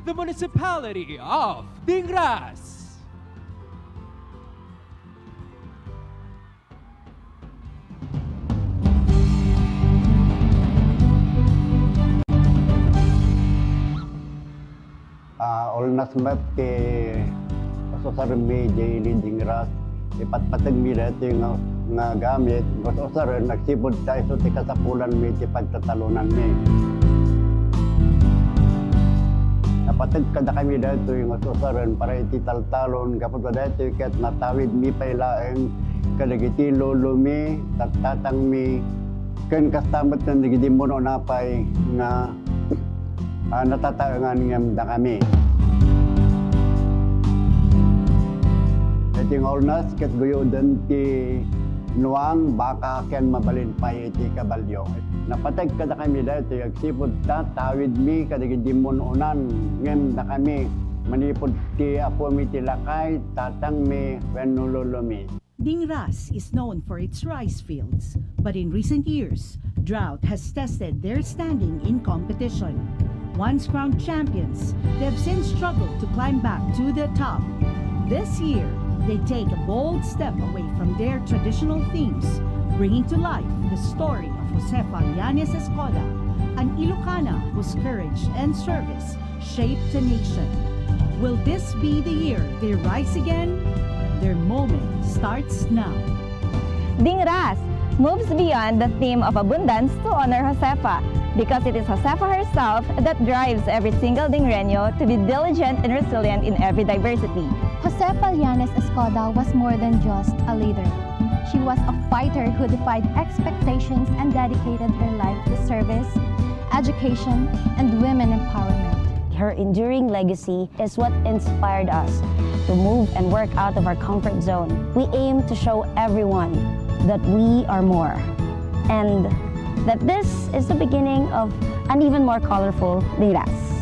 the municipality of Dingras. Olnas mat ke sosar mi jay ni Dingras ipatpatag mi dito nga gamit sosar nagsibod tayo so ti kasapulan mi ti pagtatalunan mi napatag kada kami dito yung sosaran para iti taltalon kapag dito ket natawid mi pailaeng kadagiti lolo mi tatang mi ken kastamat kan digidi mono napay nga natataangan ngem da kami. Iti olnas ket guyodan ti nuang baka ken mabalin pa iti kabalyo. Napatag kada kami dito agsipod ta tawid mi kadagiti mononan ngem da kami manipod ti apo mi ti lakay tatang mi wenno lolo mi. Dingras is known for its rice fields, but in recent years, drought has tested their standing in competition. Once crowned champions, they have since struggled to climb back to the top. This year, they take a bold step away from their traditional themes, bringing to life the story of Josefa Llanes Escoda, an Ilocana whose courage and service shaped the nation. Will this be the year they rise again? Their moment starts now. Dingras moves beyond the theme of abundance to honor Josefa, because it is Josefa herself that drives every single Dingreño to be diligent and resilient in every diversity. Josefa Llanes Escoda was more than just a leader. She was a fighter who defied expectations and dedicated her life to service, education, and women empowerment. Her enduring legacy is what inspired us to move and work out of our comfort zone. We aim to show everyone that we are more, and that this is the beginning of an even more colorful Dingras.